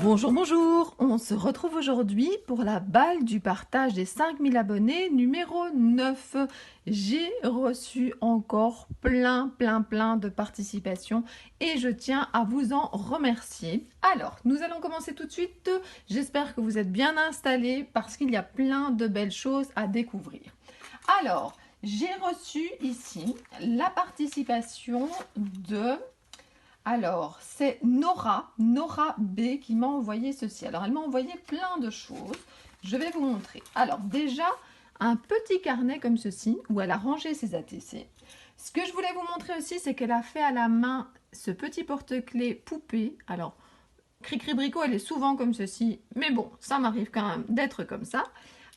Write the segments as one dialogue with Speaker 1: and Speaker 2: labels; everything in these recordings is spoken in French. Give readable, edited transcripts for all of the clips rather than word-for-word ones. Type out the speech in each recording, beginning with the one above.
Speaker 1: Bonjour, bonjour! On se retrouve aujourd'hui pour la balle du partage des 5000 abonnés numéro 9. J'ai reçu encore plein de participations et je tiens à vous en remercier. Alors, nous allons commencer tout de suite. J'espère que vous êtes bien installés parce qu'il y a plein de belles choses à découvrir. Alors, j'ai reçu ici la participation de... Alors, c'est Nora B qui m'a envoyé ceci. Alors, elle m'a envoyé plein de choses. Je vais vous montrer. Alors, déjà, un petit carnet comme ceci, où elle a rangé ses ATC. Ce que je voulais vous montrer aussi, c'est qu'elle a fait à la main ce petit porte-clés poupée. Alors, Cricri Bricot, elle est souvent comme ceci, mais bon, ça m'arrive quand même d'être comme ça.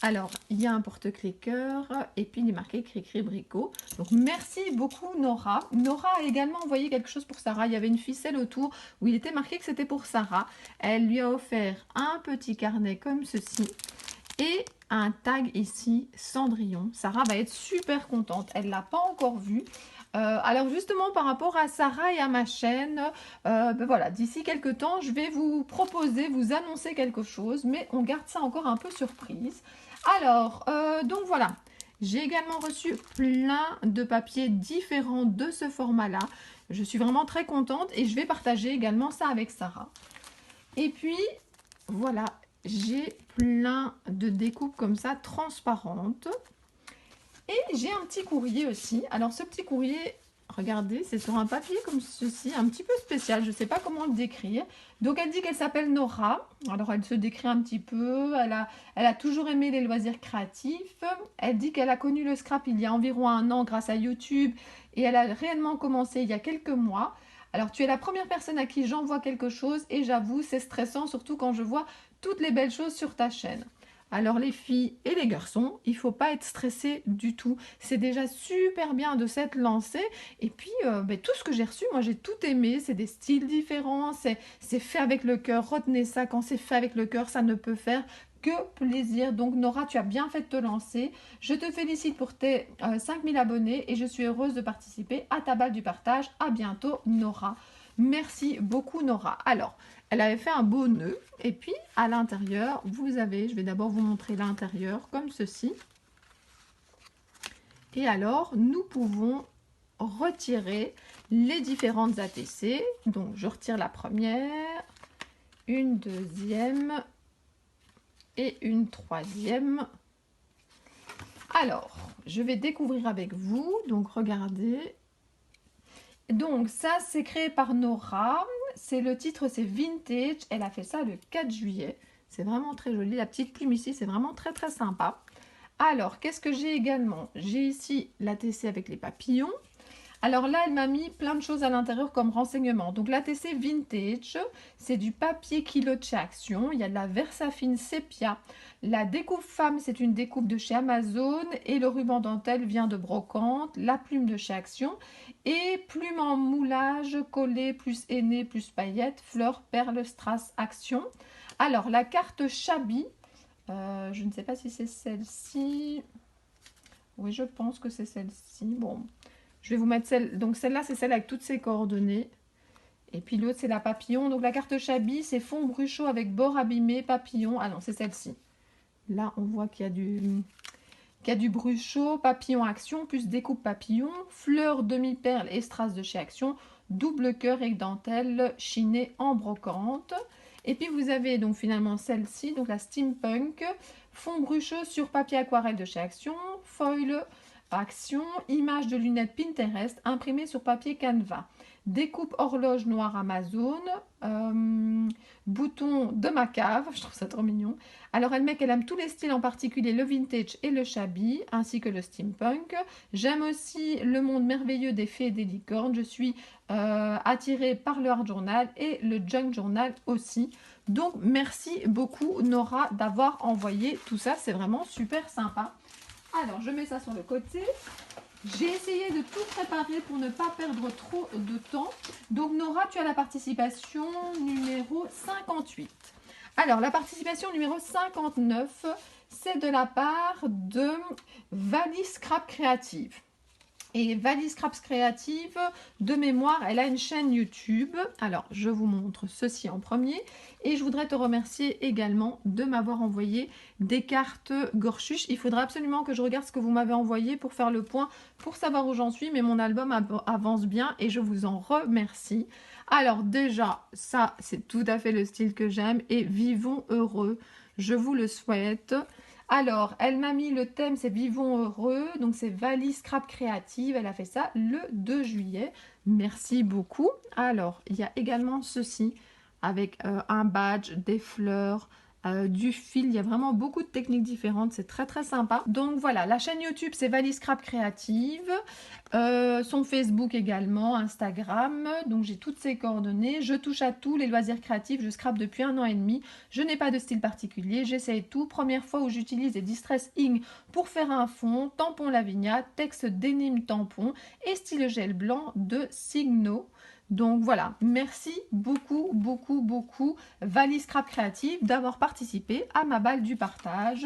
Speaker 1: Alors, il y a un porte-clés cœur et puis il est marqué Cricri Bricot. Donc, merci beaucoup Nora. Nora a également envoyé quelque chose pour Sarah. Il y avait une ficelle autour où il était marqué que c'était pour Sarah. Elle lui a offert un petit carnet comme ceci et un tag ici, Cendrillon. Sarah va être super contente. Elle ne l'a pas encore vu. Alors justement par rapport à Sarah et à ma chaîne, ben voilà, d'ici quelques temps, je vais vous proposer, vous annoncer quelque chose, mais on garde ça encore un peu surprise. Alors, donc voilà, j'ai également reçu plein de papiers différents de ce format-là. Je suis vraiment très contente et je vais partager également ça avec Sarah. Et puis, voilà, j'ai plein de découpes comme ça, transparentes. Et j'ai un petit courrier aussi. Alors, ce petit courrier, regardez, c'est sur un papier comme ceci, un petit peu spécial. Je ne sais pas comment le décrire. Donc, elle dit qu'elle s'appelle Nora. Alors, elle se décrit un petit peu. Elle a toujours aimé les loisirs créatifs. Elle dit qu'elle a connu le scrap il y a environ 1 an grâce à YouTube. Et elle a réellement commencé il y a quelques mois. Alors, tu es la première personne à qui j'envoie quelque chose. Et j'avoue, c'est stressant, surtout quand je vois toutes les belles choses sur ta chaîne. Alors les filles et les garçons, il ne faut pas être stressé du tout. C'est déjà super bien de s'être lancé. Et puis, tout ce que j'ai reçu, moi j'ai tout aimé. C'est des styles différents, c'est fait avec le cœur. Retenez ça, quand c'est fait avec le cœur, ça ne peut faire que plaisir. Donc Nora, tu as bien fait de te lancer. Je te félicite pour tes 5000 abonnés et je suis heureuse de participer à ta balle du partage. À bientôt Nora. Merci beaucoup Nora. Alors, elle avait fait un beau nœud et puis à l'intérieur, vous avez, je vais d'abord vous montrer l'intérieur comme ceci. Et alors, nous pouvons retirer les différentes ATC. Donc, je retire la première, une deuxième et une troisième. Alors, je vais découvrir avec vous. Donc, regardez. Donc, ça, c'est créé par Nora. C'est le titre, c'est Vintage. Elle a fait ça le 4 juillet. C'est vraiment très joli. La petite plume ici, c'est vraiment très sympa. Alors, qu'est-ce que j'ai également? J'ai ici l'ATC avec les papillons. Alors là, elle m'a mis plein de choses à l'intérieur comme renseignement. Donc l'ATC Vintage, c'est du papier kilo de chez Action. Il y a de la Versafine Sépia. La découpe femme, c'est une découpe de chez Amazon. Et le ruban dentelle vient de Brocante. La plume de chez Action. Et plume en moulage, collé, plus aîné, plus paillettes, fleurs, perles, strass, Action. Alors la carte Chabi, je ne sais pas si c'est celle-ci. Oui, je pense que c'est celle-ci. Bon, je vais vous mettre celle. Donc celle-là, c'est celle avec toutes ses coordonnées. Et puis l'autre, c'est la papillon. Donc la carte Chabi, c'est fond bruchot avec bord abîmé, papillon. Ah non, c'est celle-ci. Là, on voit qu'il y a du bruchot, papillon Action, plus découpe papillon, fleurs demi-perles et strass de chez Action, double cœur et dentelle chinée en brocante. Et puis vous avez donc finalement celle-ci, donc la Steampunk, fond bruchot sur papier aquarelle de chez Action, foil Action, image de lunettes Pinterest imprimée sur papier Canva, découpe horloge noire Amazon, bouton de ma cave, je trouve ça trop mignon. Alors elle met qu'elle aime tous les styles, en particulier le vintage et le shabby, ainsi que le steampunk. J'aime aussi le monde merveilleux des fées et des licornes. Je suis attirée par le art journal et le junk journal aussi. Donc merci beaucoup Nora d'avoir envoyé tout ça, c'est vraiment super sympa. Alors je mets ça sur le côté. J'ai essayé de tout préparer pour ne pas perdre trop de temps. Donc Nora, tu as la participation numéro 58. Alors la participation numéro 59, c'est de la part de Vali Scrap Créative. Et Valise Scraps Créative, de mémoire, elle a une chaîne YouTube. Alors, je vous montre ceci en premier. Et je voudrais te remercier également de m'avoir envoyé des cartes Gorchuche. Il faudra absolument que je regarde ce que vous m'avez envoyé pour faire le point, pour savoir où j'en suis. Mais mon album avance bien et je vous en remercie. Alors déjà, ça, c'est tout à fait le style que j'aime. Et vivons heureux, je vous le souhaite. Alors, elle m'a mis le thème, c'est Vivons heureux, donc c'est Valise Scrap Créative, elle a fait ça le 2 juillet. Merci beaucoup. Alors, il y a également ceci, avec un badge, des fleurs, du fil, il y a vraiment beaucoup de techniques différentes, c'est très très sympa. Donc voilà, la chaîne YouTube c'est Valise Scrap Créative, son Facebook également, Instagram, donc j'ai toutes ses coordonnées. Je touche à tout, les loisirs créatifs, je scrape depuis 1 an et demi, je n'ai pas de style particulier, j'essaye tout. Première fois où j'utilise des Distress Ink pour faire un fond, tampon Lavinia, texte d'énigme tampon et style gel blanc de Signo. Donc voilà, merci beaucoup, beaucoup, beaucoup Valise Scrap Créative d'avoir participé à ma balle du partage.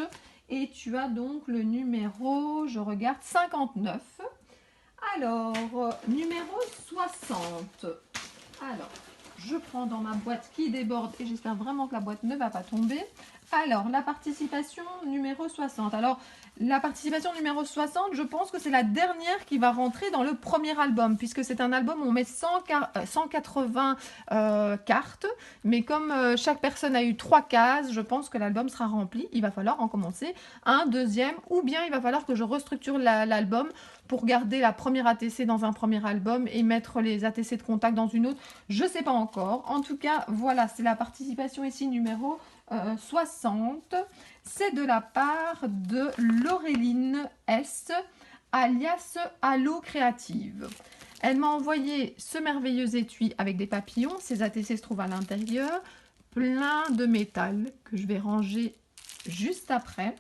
Speaker 1: Et tu as donc le numéro, je regarde, 59. Alors, numéro 60. Alors, je prends dans ma boîte qui déborde et j'espère vraiment que la boîte ne va pas tomber. Alors, la participation numéro 60. Alors, la participation numéro 60, je pense que c'est la dernière qui va rentrer dans le premier album, puisque c'est un album où on met 180 cartes, mais comme chaque personne a eu 3 cases, je pense que l'album sera rempli. Il va falloir en commencer un deuxième, ou bien il va falloir que je restructure l'album pour garder la première ATC dans un premier album et mettre les ATC de contact dans une autre. Je ne sais pas encore. En tout cas, voilà, c'est la participation ici numéro 60. C'est de la part de Laureline S, alias Allo Créative. Elle m'a envoyé ce merveilleux étui avec des papillons. Ces ATC se trouvent à l'intérieur. Plein de métal que je vais ranger juste après.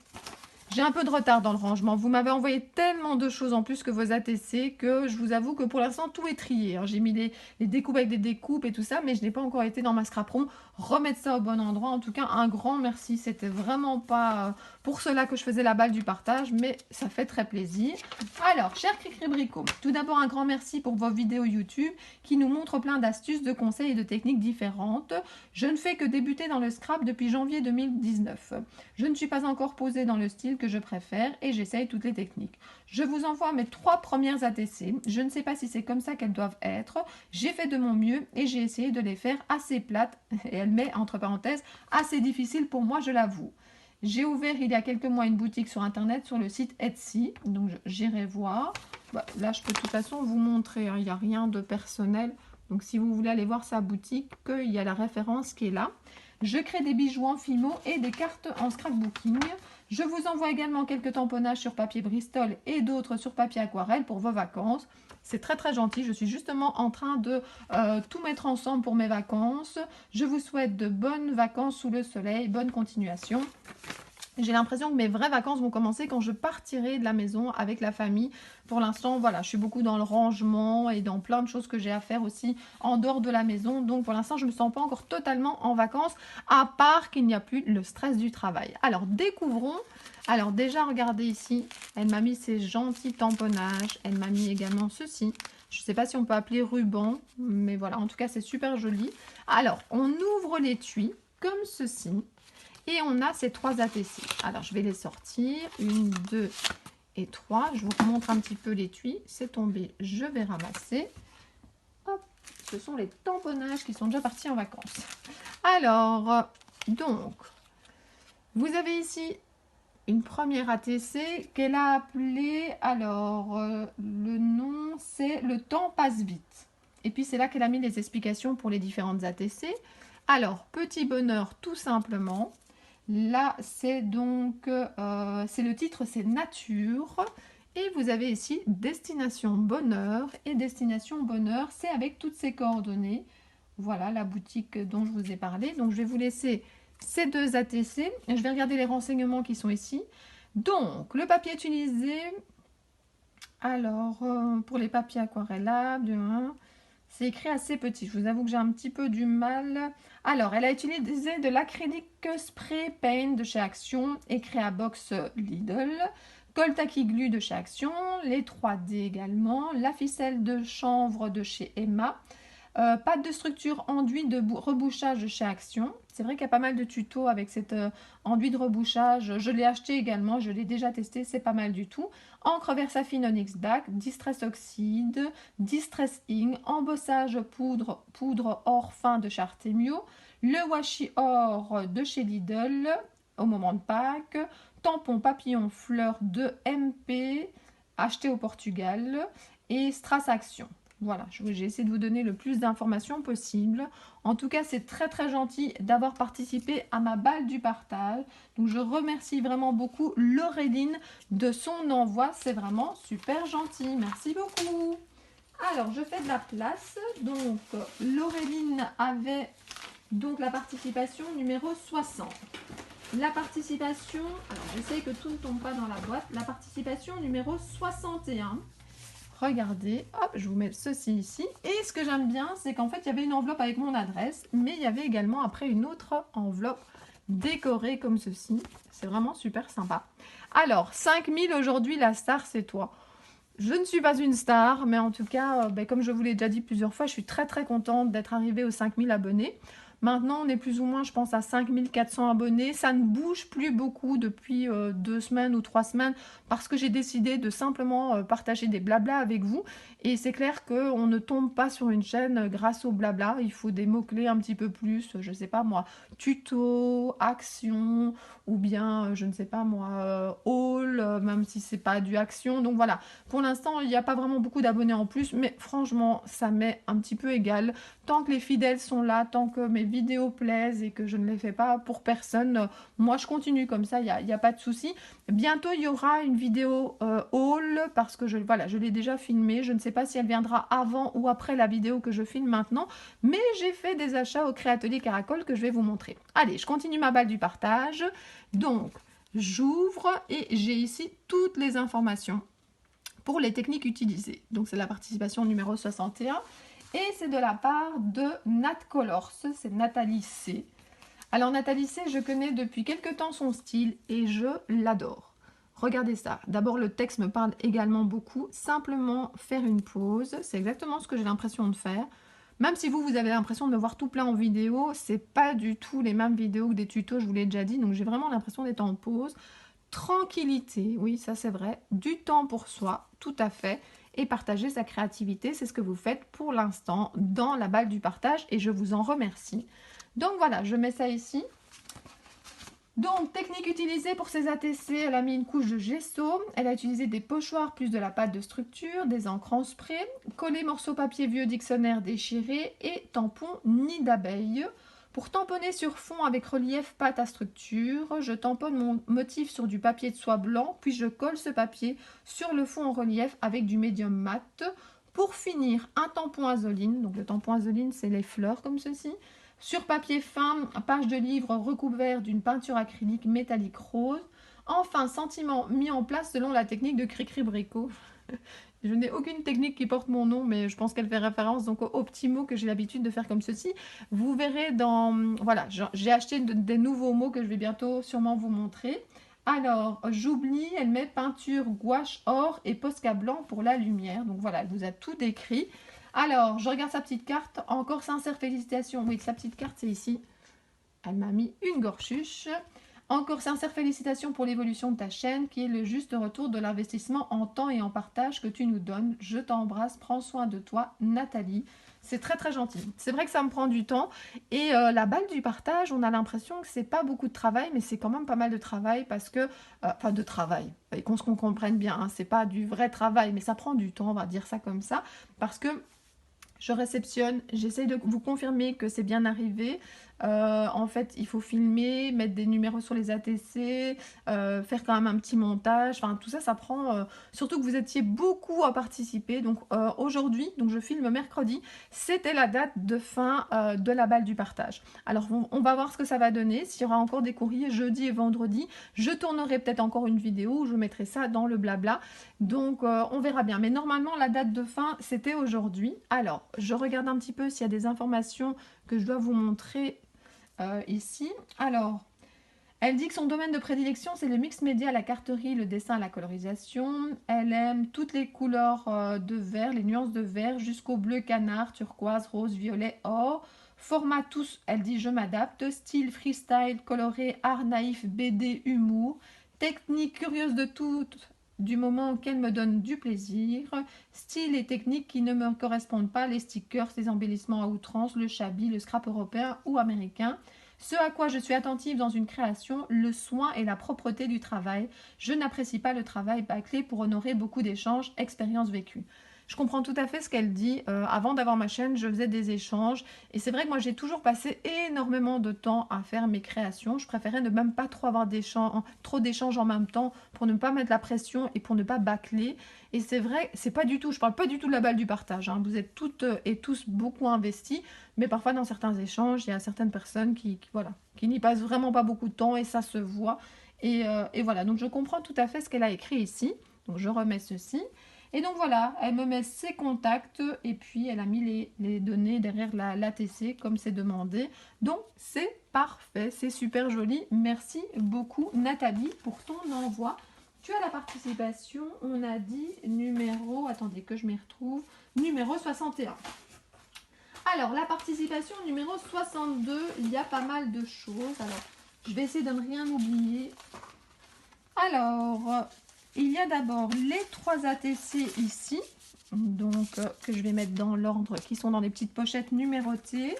Speaker 1: J'ai un peu de retard dans le rangement. Vous m'avez envoyé tellement de choses en plus que vos ATC que je vous avoue que pour l'instant tout est trié. J'ai mis les découpes avec des découpes et tout ça, mais je n'ai pas encore été dans ma scrap room remettre ça au bon endroit. En tout cas, un grand merci. C'était vraiment pas pour cela que je faisais la balle du partage, mais ça fait très plaisir. Alors, cher Cricri Bricot, tout d'abord un grand merci pour vos vidéos YouTube qui nous montrent plein d'astuces, de conseils et de techniques différentes. Je ne fais que débuter dans le scrap depuis janvier 2019. Je ne suis pas encore posée dans le style que je préfère et j'essaye toutes les techniques. Je vous envoie mes 3 premières ATC. Je ne sais pas si c'est comme ça qu'elles doivent être. J'ai fait de mon mieux et j'ai essayé de les faire assez plates, et elle met entre parenthèses assez difficile pour moi, je l'avoue. J'ai ouvert il y a quelques mois une boutique sur internet sur le site Etsy, donc j'irai voir. Là je peux de toute façon vous montrer, il n'y a rien de personnel, donc si vous voulez aller voir sa boutique, il y a la référence qui est là. Je crée des bijoux en Fimo et des cartes en scrapbooking. Je vous envoie également quelques tamponnages sur papier Bristol et d'autres sur papier aquarelle pour vos vacances. C'est très très gentil. Je suis justement en train de tout mettre ensemble pour mes vacances. Je vous souhaite de bonnes vacances sous le soleil. Bonne continuation. J'ai l'impression que mes vraies vacances vont commencer quand je partirai de la maison avec la famille. Pour l'instant, voilà, je suis beaucoup dans le rangement et dans plein de choses que j'ai à faire aussi en dehors de la maison. Donc pour l'instant, je ne me sens pas encore totalement en vacances, à part qu'il n'y a plus le stress du travail. Alors, découvrons. Alors déjà, regardez ici, elle m'a mis ces gentils tamponnages. Elle m'a mis également ceci. Je ne sais pas si on peut appeler ruban, mais voilà, en tout cas, c'est super joli. Alors, on ouvre l'étui comme ceci. Et on a ces 3 ATC. Alors, je vais les sortir. 1, 2 et 3. Je vous montre un petit peu l'étui. C'est tombé. Je vais ramasser. Hop. Ce sont les tamponnages qui sont déjà partis en vacances. Alors, donc, vous avez ici une première ATC qu'elle a appelée. Alors, le nom, c'est Le temps passe vite. Et puis, c'est là qu'elle a mis les explications pour les différentes ATC. Alors, petit bonheur, tout simplement. Là, c'est donc, c'est le titre, c'est Nature. Et vous avez ici Destination Bonheur. Et Destination Bonheur, c'est avec toutes ces coordonnées. Voilà la boutique dont je vous ai parlé. Donc, je vais vous laisser ces 2 ATC. Et je vais regarder les renseignements qui sont ici. Donc, le papier utilisé. Alors, pour les papiers aquarellables, c'est écrit assez petit. Je vous avoue que j'ai un petit peu du mal. Alors, elle a utilisé de l'acrylique spray paint de chez Action et Créabox Lidl. Colle Tacky Glue de chez Action, les 3D également, la ficelle de chanvre de chez Emma, pâte de structure enduit de rebouchage de chez Action. C'est vrai qu'il y a pas mal de tutos avec cette enduit de rebouchage. Je l'ai acheté également, je l'ai déjà testé, c'est pas mal du tout. Encre Versafine Onyx Black, Distress Oxide, Distress Ink, embossage poudre or fin de chez Artemio, le washi or de chez Lidl au moment de Pâques, tampon papillon fleur de MP acheté au Portugal et Strass Action. Voilà, j'ai essayé de vous donner le plus d'informations possible. En tout cas, c'est très très gentil d'avoir participé à ma balle du partage. Donc je remercie vraiment beaucoup Laureline de son envoi. C'est vraiment super gentil. Merci beaucoup. Alors, je fais de la place. Donc, Laureline avait donc la participation numéro 60. La participation, alors j'essaye que tout ne tombe pas dans la boîte. La participation numéro 61. Regardez, hop, je vous mets ceci ici. Et ce que j'aime bien, c'est qu'en fait, il y avait une enveloppe avec mon adresse, mais il y avait également après une autre enveloppe décorée comme ceci. C'est vraiment super sympa. Alors, 5000 aujourd'hui, la star, c'est toi. Je ne suis pas une star, mais en tout cas, comme je vous l'ai déjà dit plusieurs fois, je suis très très contente d'être arrivée aux 5000 abonnés. Maintenant, on est plus ou moins, je pense, à 5400 abonnés. Ça ne bouge plus beaucoup depuis 2 semaines ou 3 semaines parce que j'ai décidé de simplement partager des blabla avec vous. Et c'est clair qu'on ne tombe pas sur une chaîne grâce au blabla. Il faut des mots-clés un petit peu plus, je ne sais pas moi, tuto, action, ou bien, je ne sais pas moi, haul, même si c'est pas du action. Donc voilà, pour l'instant, il n'y a pas vraiment beaucoup d'abonnés en plus, mais franchement, ça m'est un petit peu égal. Tant que les fidèles sont là, tant que mes vidéos plaisent et que je ne les fais pas pour personne, moi je continue comme ça, il n'y a pas de souci. Bientôt il y aura une vidéo haul parce que voilà, je l'ai déjà filmée. Je ne sais pas si elle viendra avant ou après la vidéo que je filme maintenant, mais j'ai fait des achats au Créatelier Caracol que je vais vous montrer. Allez, je continue ma balle du partage. Donc j'ouvre et j'ai ici toutes les informations pour les techniques utilisées. Donc c'est la participation numéro 61. Et c'est de la part de Nat Colors, c'est Nathalie C. Alors Nathalie C, je connais depuis quelque temps son style et je l'adore. Regardez ça. D'abord, le texte me parle également beaucoup. Simplement faire une pause, c'est exactement ce que j'ai l'impression de faire. Même si vous avez l'impression de me voir tout plein en vidéo, c'est pas du tout les mêmes vidéos que des tutos, je vous l'ai déjà dit. Donc j'ai vraiment l'impression d'être en pause. Tranquillité, oui, ça c'est vrai. Du temps pour soi, tout à fait. Et partager sa créativité, c'est ce que vous faites pour l'instant dans la balle du partage et je vous en remercie. Donc voilà, je mets ça ici. Donc, technique utilisée pour ces ATC, elle a mis une couche de gesso, elle a utilisé des pochoirs plus de la pâte de structure, des encres en spray, collé morceau papier vieux dictionnaire déchiré et tampon nid d'abeille. Pour tamponner sur fond avec relief pâte à structure, je tamponne mon motif sur du papier de soie blanc, puis je colle ce papier sur le fond en relief avec du médium mat. Pour finir, un tampon azoline, donc le tampon azoline c'est les fleurs comme ceci, sur papier fin, page de livre recouvert d'une peinture acrylique métallique rose. Enfin, sentiment mis en place selon la technique de Cricri-Bricot. Je n'ai aucune technique qui porte mon nom, mais je pense qu'elle fait référence donc aux petits mots que j'ai l'habitude de faire comme ceci. Vous verrez dans... Voilà, j'ai acheté des nouveaux mots que je vais bientôt sûrement vous montrer. Alors, j'oublie, elle met peinture gouache or et Posca blanc pour la lumière. Donc voilà, elle vous a tout décrit. Alors, je regarde sa petite carte. Encore sincère félicitations. Oui, sa petite carte, c'est ici. Elle m'a mis une gorchuche. Encore sincère félicitations pour l'évolution de ta chaîne qui est le juste retour de l'investissement en temps et en partage que tu nous donnes. Je t'embrasse, prends soin de toi, Nathalie. C'est très très gentil. C'est vrai que ça me prend du temps et la balle du partage, on a l'impression que c'est pas beaucoup de travail, mais c'est quand même pas mal de travail parce que, enfin de travail, et qu'on se comprenne bien, hein, c'est pas du vrai travail, mais ça prend du temps, on va dire ça comme ça, parce que je réceptionne, j'essaye de vous confirmer que c'est bien arrivé. En fait, il faut filmer, mettre des numéros sur les ATC, faire quand même un petit montage. Enfin, tout ça, ça prend... surtout que vous étiez beaucoup à participer. Donc aujourd'hui, donc je filme mercredi, c'était la date de fin de la balle du partage. Alors, on va voir ce que ça va donner. S'il y aura encore des courriers jeudi et vendredi, je tournerai peut-être encore une vidéo où je mettrai ça dans le blabla. Donc, on verra bien. Mais normalement, la date de fin, c'était aujourd'hui. Alors, je regarde un petit peu s'il y a des informations que je dois vous montrer ici. Alors, Elle dit que son domaine de prédilection, c'est le mix média, la carterie, le dessin, la colorisation. Elle aime toutes les couleurs de vert, les nuances de vert, jusqu'au bleu canard, turquoise, rose, violet, or. Format tous, elle dit je m'adapte. Style, freestyle, coloré, art naïf, BD, humour. Technique curieuse de toutes, du moment qu'elle me donne du plaisir. Style et technique qui ne me correspondent pas, les stickers, les embellissements à outrance, le shabby, le scrap européen ou américain. Ce à quoi je suis attentive dans une création, le soin et la propreté du travail. Je n'apprécie pas le travail bâclé pour honorer beaucoup d'échanges, expériences vécues. Je comprends tout à fait ce qu'elle dit. Avant d'avoir ma chaîne, je faisais des échanges. Et c'est vrai que moi, j'ai toujours passé énormément de temps à faire mes créations. Je préférais ne même pas trop avoir trop d'échanges en même temps pour ne pas mettre la pression et pour ne pas bâcler. Et c'est vrai, c'est pas du tout, je parle pas du tout de la balle du partage, hein. Vous êtes toutes et tous beaucoup investis, mais parfois dans certains échanges, il y a certaines personnes voilà, qui n'y passent vraiment pas beaucoup de temps et ça se voit. Et voilà, donc je comprends tout à fait ce qu'elle a écrit ici. Donc je remets ceci. Et donc voilà, elle me met ses contacts et puis elle a mis les données derrière l'ATC comme c'est demandé. Donc c'est parfait, c'est super joli. Merci beaucoup Nathalie pour ton envoi. Tu as la participation, on a dit numéro, attendez que je m'y retrouve, numéro 61. Alors la participation numéro 62, il y a pas mal de choses. Alors je vais essayer de ne rien oublier. Alors... il y a d'abord les 3 ATC ici, donc que je vais mettre dans l'ordre, qui sont dans des petites pochettes numérotées.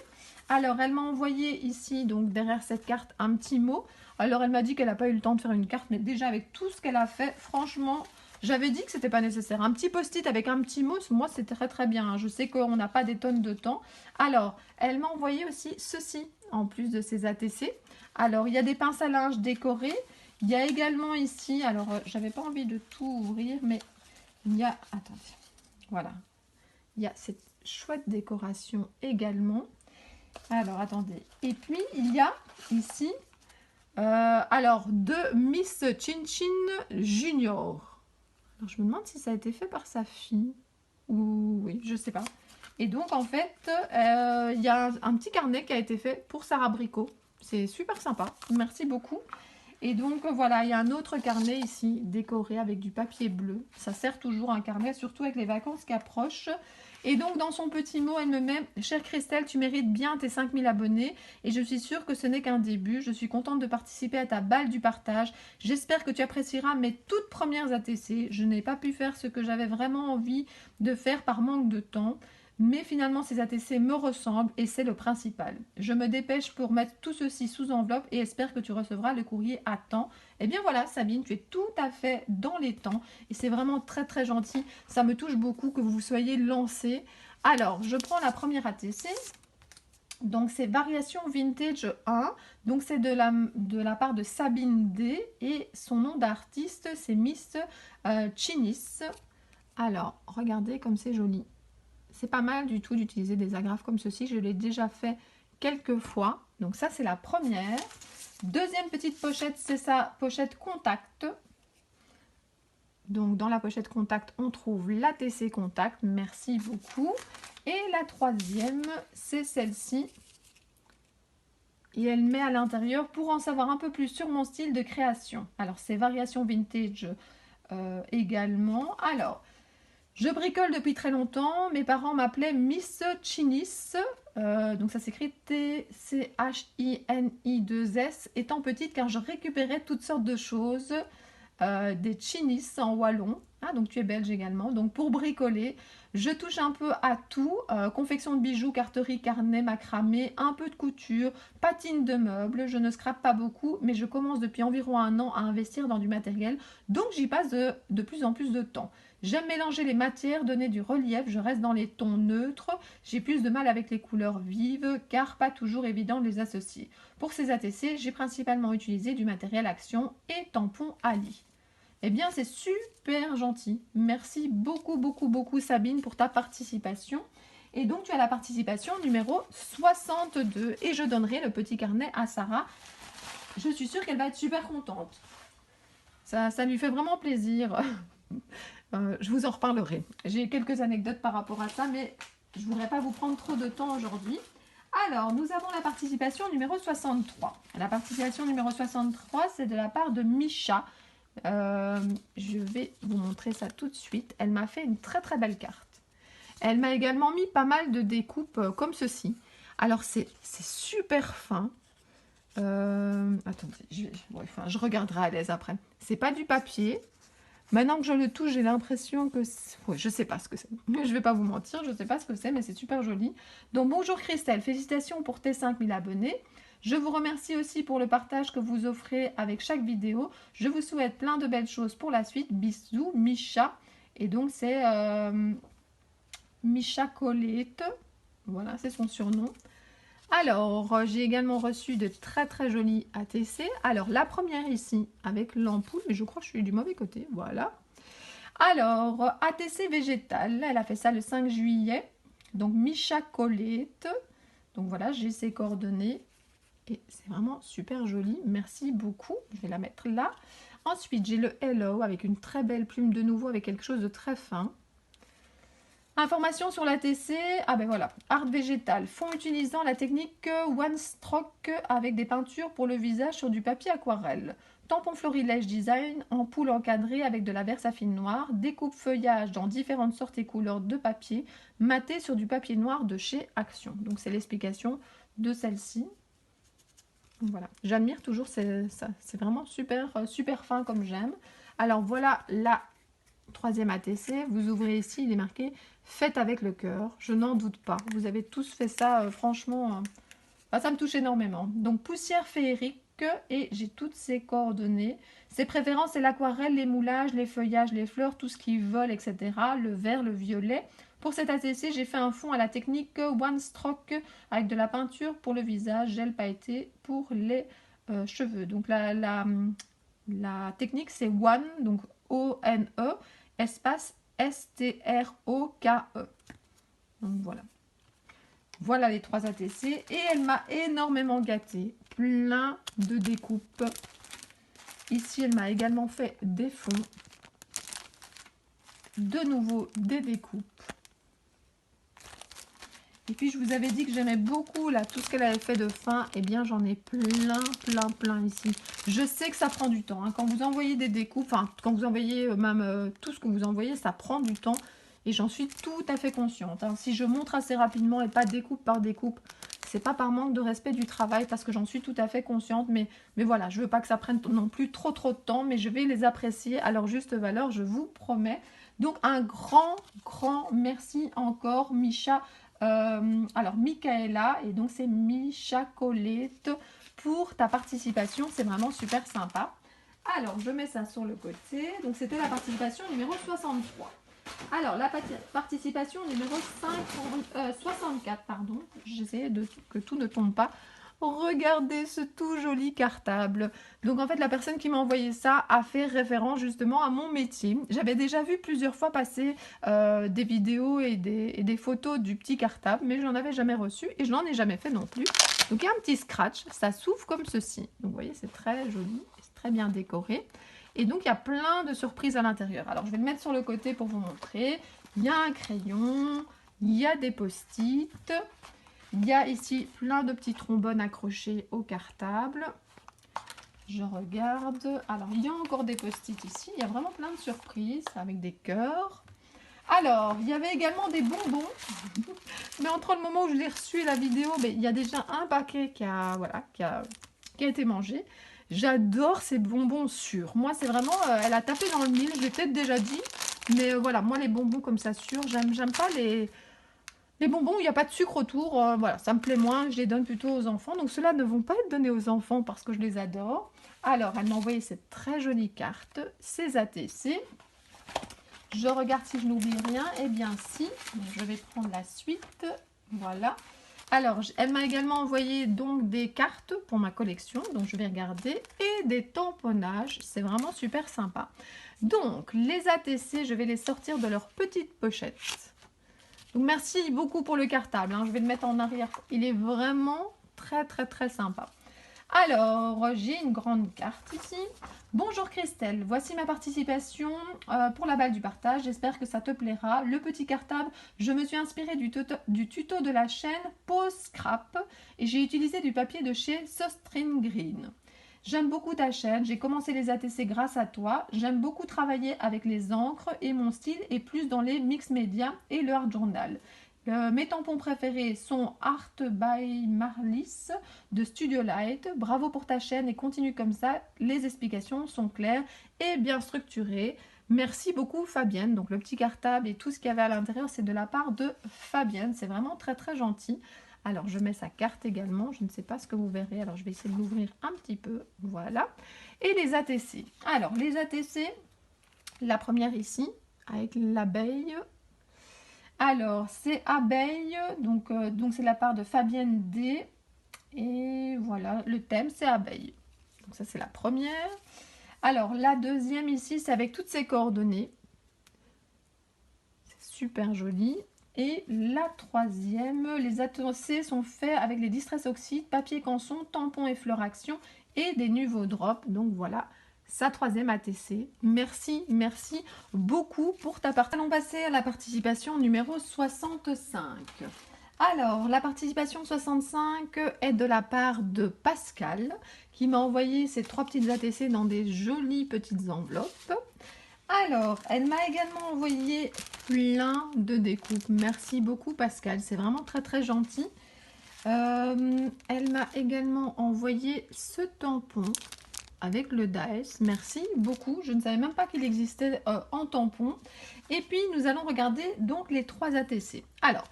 Speaker 1: Alors, elle m'a envoyé ici, donc derrière cette carte, un petit mot. Alors, elle m'a dit qu'elle n'a pas eu le temps de faire une carte, mais déjà avec tout ce qu'elle a fait, franchement, j'avais dit que c'était pas nécessaire. Un petit post-it avec un petit mot, moi, c'est très très bien, hein. Je sais qu'on n'a pas des tonnes de temps. Alors, elle m'a envoyé aussi ceci, en plus de ces ATC. Alors, il y a des pinces à linge décorées. Il y a également ici, alors j'avais pas envie de tout ouvrir, mais il y a, attendez, voilà, il y a cette chouette décoration également. Alors attendez, et puis il y a ici, alors de Miss Chin Chin Junior. Alors je me demande si ça a été fait par sa fille, ou oui, je sais pas. Et donc en fait, il y a un petit carnet qui a été fait pour Sarah Bricot. C'est super sympa, merci beaucoup. Et donc voilà, il y a un autre carnet ici, décoré avec du papier bleu. Ça sert toujours un carnet, surtout avec les vacances qui approchent. Et donc dans son petit mot, elle me met « Chère Christelle, tu mérites bien tes 5000 abonnés et je suis sûre que ce n'est qu'un début. Je suis contente de participer à ta balle du partage. J'espère que tu apprécieras mes toutes premières ATC. Je n'ai pas pu faire ce que j'avais vraiment envie de faire par manque de temps. Mais finalement, ces ATC me ressemblent et c'est le principal. Je me dépêche pour mettre tout ceci sous enveloppe et espère que tu recevras le courrier à temps. Et bien voilà, Sabine, tu es tout à fait dans les temps et c'est vraiment très très gentil. Ça me touche beaucoup que vous soyez lancée. Alors, je prends la première ATC. Donc, c'est Variation Vintage 1. Donc, c'est de la part de Sabine D. Et son nom d'artiste, c'est Miss Chinis. Alors, regardez comme c'est joli. C'est pas mal du tout d'utiliser des agrafes comme ceci. Je l'ai déjà fait quelques fois. Donc ça, c'est la première. Deuxième petite pochette, c'est sa pochette contact. Donc dans la pochette contact, on trouve l'ATC contact. Merci beaucoup. Et la troisième, c'est celle-ci. Et elle met à l'intérieur pour en savoir un peu plus sur mon style de création. Alors, c'est Variation Vintage également. Alors... je bricole depuis très longtemps. Mes parents m'appelaient Miss Chinis. Donc ça s'écrit T-C-H-I-N-I-2-S. Étant petite, car je récupérais toutes sortes de choses. Des chinis en wallon. Ah, donc tu es belge également. Donc pour bricoler, je touche un peu à tout. Confection de bijoux, carterie, carnet, macramé, un peu de couture, patine de meubles. Je ne scrape pas beaucoup, mais je commence depuis environ 1 an à investir dans du matériel. Donc j'y passe de plus en plus de temps. J'aime mélanger les matières, donner du relief, je reste dans les tons neutres. J'ai plus de mal avec les couleurs vives, car pas toujours évident de les associer. Pour ces ATC, j'ai principalement utilisé du matériel Action et tampon Ali. Eh bien, c'est super gentil. Merci beaucoup, beaucoup, beaucoup Sabine pour ta participation. Et donc, tu as la participation numéro 62. Et je donnerai le petit carnet à Sarah. Je suis sûre qu'elle va être super contente. Ça lui fait vraiment plaisir. Je vous en reparlerai. J'ai quelques anecdotes par rapport à ça, mais je ne voudrais pas vous prendre trop de temps aujourd'hui. Alors, nous avons la participation numéro 63. La participation numéro 63, c'est de la part de Micha. Je vais vous montrer ça tout de suite. Elle m'a fait une très très belle carte. Elle m'a également mis pas mal de découpes comme ceci. Alors, c'est super fin. Attendez, je regarderai à l'aise après. C'est pas du papier. Maintenant que je le touche, j'ai l'impression que... Ouais, je sais pas ce que c'est. Je vais pas vous mentir, je sais pas ce que c'est, mais c'est super joli. Donc bonjour Christelle, félicitations pour tes 5000 abonnés. Je vous remercie aussi pour le partage que vous offrez avec chaque vidéo. Je vous souhaite plein de belles choses pour la suite. Bisous, Micha. Et donc c'est Micha Colette. Voilà, c'est son surnom. Alors, j'ai également reçu de très très jolis ATC. Alors, la première ici, avec l'ampoule, mais je crois que je suis du mauvais côté, voilà. Alors, ATC végétal, elle a fait ça le 5 juillet. Donc, Micha Colette. Donc voilà, j'ai ses coordonnées. Et c'est vraiment super joli, merci beaucoup. Je vais la mettre là. Ensuite, j'ai le Hello avec une très belle plume de nouveau, avec quelque chose de très fin. Information sur l'ATC, ah ben voilà, art végétal, fond utilisant la technique One Stroke avec des peintures pour le visage sur du papier aquarelle. Tampon florilège design, ampoule encadrée avec de la Versafine noire, découpe feuillage dans différentes sortes et couleurs de papier, maté sur du papier noir de chez Action. Donc c'est l'explication de celle-ci. Voilà, j'admire toujours ça, c'est vraiment super, super fin comme j'aime. Alors voilà la troisième ATC, vous ouvrez ici, il est marqué « Faites avec le cœur ». Je n'en doute pas. Vous avez tous fait ça, franchement, ça me touche énormément. Donc, poussière féerique, et j'ai toutes ces coordonnées. Ses préférences, c'est l'aquarelle, les moulages, les feuillages, les fleurs, tout ce qui vole, etc. Le vert, le violet. Pour cet ATC, j'ai fait un fond à la technique One Stroke avec de la peinture pour le visage, gel pailleté pour les cheveux. Donc, la technique, c'est One, donc O-N-E, espace S-T-R-O-K-E. Donc voilà. Voilà les 3 ATC. Et elle m'a énormément gâtée. Plein de découpes. Ici, elle m'a également fait des fonds. De nouveau, des découpes. Et puis, je vous avais dit que j'aimais beaucoup là tout ce qu'elle avait fait de fin. Eh bien, j'en ai plein ici. Je sais que ça prend du temps. Hein. Quand vous envoyez des découpes, enfin, quand vous envoyez même tout ce que vous envoyez, ça prend du temps. Et j'en suis tout à fait consciente. Hein. Si je montre assez rapidement et pas découpe par découpe, c'est pas par manque de respect du travail parce que j'en suis tout à fait consciente. Mais voilà, je veux pas que ça prenne non plus trop de temps, mais je vais les apprécier à leur juste valeur, je vous promets. Donc, un grand merci encore, Micha. Alors, Michaela, et donc c'est Micha Colette pour ta participation. C'est vraiment super sympa. Alors, je mets ça sur le côté. Donc, c'était la participation numéro 63. Alors, la participation numéro 64, pardon. J'essaie que tout ne tombe pas. Regardez ce tout joli cartable. Donc, en fait, la personne qui m'a envoyé ça a fait référence justement à mon métier. J'avais déjà vu plusieurs fois passer des vidéos et des photos du petit cartable, mais je n'en avais jamais reçu et je n'en ai jamais fait non plus. Donc, il y a un petit scratch. Ça s'ouvre comme ceci. Donc, vous voyez, c'est très joli. C'est très bien décoré. Et donc, il y a plein de surprises à l'intérieur. Alors, je vais le mettre sur le côté pour vous montrer. Il y a un crayon, il y a des post-it, il y a ici plein de petits trombones accrochés au cartable. Je regarde. Alors, il y a encore des post-it ici. Il y a vraiment plein de surprises avec des cœurs. Alors, il y avait également des bonbons. Mais entre le moment où je l'ai reçu et la vidéo, il y a déjà un paquet qui a été mangé. J'adore ces bonbons sûrs. Moi, c'est vraiment... elle a tapé dans le mille, je l'ai peut-être déjà dit. Mais voilà, moi, les bonbons comme ça sûrs, j'aime pas les bonbons où il n'y a pas de sucre autour. Voilà, ça me plaît moins, je les donne plutôt aux enfants. Donc, ceux-là ne vont pas être donnés aux enfants parce que je les adore. Alors, elle m'a envoyé cette très jolie carte, ces ATC. Je regarde si je n'oublie rien. Eh bien, si. Donc, je vais prendre la suite. Voilà. Alors, elle m'a également envoyé donc des cartes pour ma collection, donc je vais regarder, et des tamponnages, c'est vraiment super sympa. Donc, les ATC, je vais les sortir de leur petite pochette. Donc, merci beaucoup pour le cartable, hein. Je vais le mettre en arrière, il est vraiment très sympa. Alors, j'ai une grande carte ici. Bonjour Christelle, voici ma participation pour la balle du partage. J'espère que ça te plaira. Le petit cartable, je me suis inspirée du tuto de la chaîne Pause Scrap et j'ai utilisé du papier de chez Sostring Green. J'aime beaucoup ta chaîne, j'ai commencé les ATC grâce à toi. J'aime beaucoup travailler avec les encres et mon style est plus dans les mix médias et le art journal. Mes tampons préférés sont Art by Marlis de Studio Light. Bravo pour ta chaîne et continue comme ça. Les explications sont claires et bien structurées. Merci beaucoup Fabienne. Donc le petit cartable et tout ce qu'il y avait à l'intérieur, c'est de la part de Fabienne. C'est vraiment très très gentil. Alors je mets sa carte également. Je ne sais pas ce que vous verrez. Alors je vais essayer de l'ouvrir un petit peu. Voilà. Et les ATC. Alors les ATC, la première ici avec l'abeille. Alors, c'est abeille, donc c'est la part de Fabienne D. Et voilà, le thème, c'est abeille. Donc ça, c'est la première. Alors, la deuxième ici, c'est avec toutes ses coordonnées. C'est super joli. Et la troisième, les ATC sont faits avec les Distress Oxyde, papier canson, tampons et fleurs action et des nouveaux drops. Donc voilà, sa troisième ATC. Merci, merci beaucoup pour ta participation. Allons passer à la participation numéro 65. Alors, la participation 65 est de la part de Pascal, qui m'a envoyé ces 3 petites ATC dans des jolies petites enveloppes. Alors, elle m'a également envoyé plein de découpes. Merci beaucoup Pascal, c'est vraiment très très gentil. Elle m'a également envoyé ce tampon avec le DAES. Merci beaucoup. Je ne savais même pas qu'il existait en tampon. Et puis, nous allons regarder donc les 3 ATC. Alors,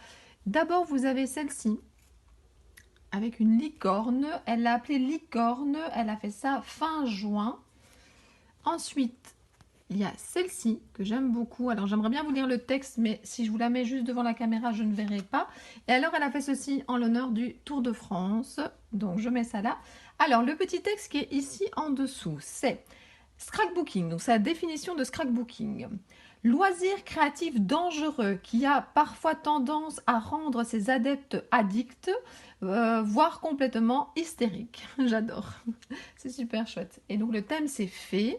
Speaker 1: d'abord, vous avez celle-ci avec une licorne. Elle l'a appelée licorne. Elle a fait ça fin juin. Ensuite, il y a celle-ci que j'aime beaucoup. Alors, j'aimerais bien vous lire le texte, mais si je vous la mets juste devant la caméra, je ne verrai pas. Et alors, elle a fait ceci en l'honneur du Tour de France. Donc, je mets ça là. Alors, le petit texte qui est ici en dessous, c'est scrapbooking. Donc, c'est la définition de scrapbooking. Loisir créatif dangereux qui a parfois tendance à rendre ses adeptes addicts, voire complètement hystériques. J'adore. C'est super chouette. Et donc, le thème, c'est fée.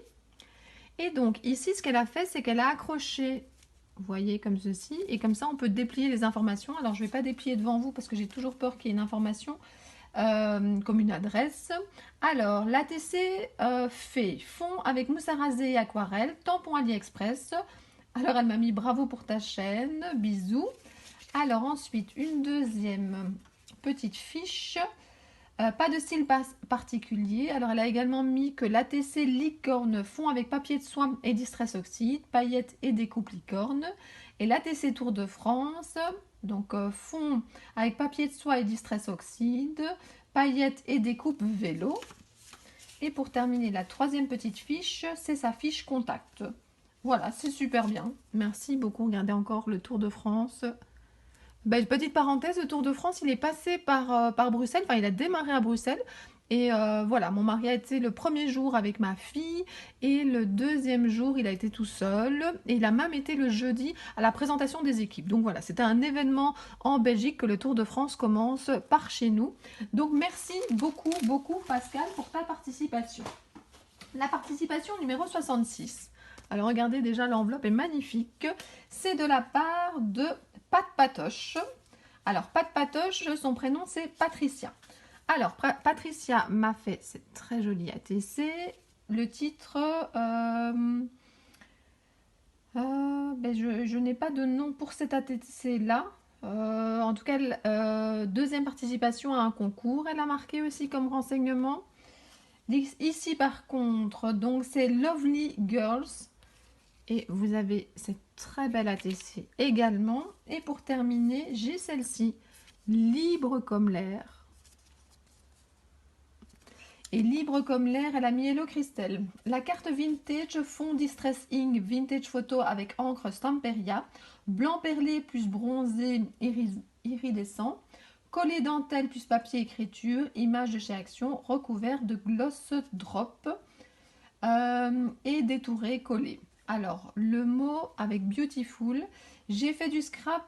Speaker 1: Et donc, ici, ce qu'elle a fait, c'est qu'elle a accroché, vous voyez, comme ceci. Et comme ça, on peut déplier les informations. Alors, je ne vais pas déplier devant vous parce que j'ai toujours peur qu'il y ait une information comme une adresse. Alors, l'ATC fait fond avec mousse à raser et aquarelle, tampon AliExpress. Alors, elle m'a mis bravo pour ta chaîne, bisous. Alors, ensuite, une deuxième petite fiche. Pas de style particulier. Alors, elle a également mis que l'ATC licorne fond avec papier de soie et distress oxyde, paillettes et découpe licorne. Et l'ATC Tour de France, donc fond avec papier de soie et distress oxyde, paillettes et découpe vélo. Et pour terminer, la troisième petite fiche, c'est sa fiche contact. Voilà, c'est super bien. Merci beaucoup. Regardez encore le Tour de France. Ben, petite parenthèse, le Tour de France, il est passé par Bruxelles, enfin il a démarré à Bruxelles. Et voilà, mon mari a été le premier jour avec ma fille et le deuxième jour, il a été tout seul. Et il a même été le jeudi à la présentation des équipes. Donc voilà, c'était un événement en Belgique que le Tour de France commence par chez nous. Donc merci beaucoup, beaucoup Pascal pour ta participation. La participation numéro 66. Alors regardez déjà, l'enveloppe est magnifique. C'est de la part de Pat Patoche. Alors, Pat Patoche, son prénom, c'est Patricia. Alors, Patricia m'a fait cette très jolie ATC. Le titre, ben je n'ai pas de nom pour cette ATC-là. En tout cas, deuxième participation à un concours. Elle a marqué aussi comme renseignement. Ici, par contre, donc c'est Lovely Girls. Et vous avez cette très belle ATC également. Et pour terminer, j'ai celle-ci, Libre comme l'air. Et Libre comme l'air, elle a mis Hello Christelle. La carte vintage fond Distress Ink Vintage Photo avec encre Stamperia. Blanc perlé plus bronzé iridescent. Collet dentelle plus papier écriture. Image de chez Action recouvert de gloss drop. Et détouré collé. Alors, le mot avec Beautiful, J'ai fait du scrap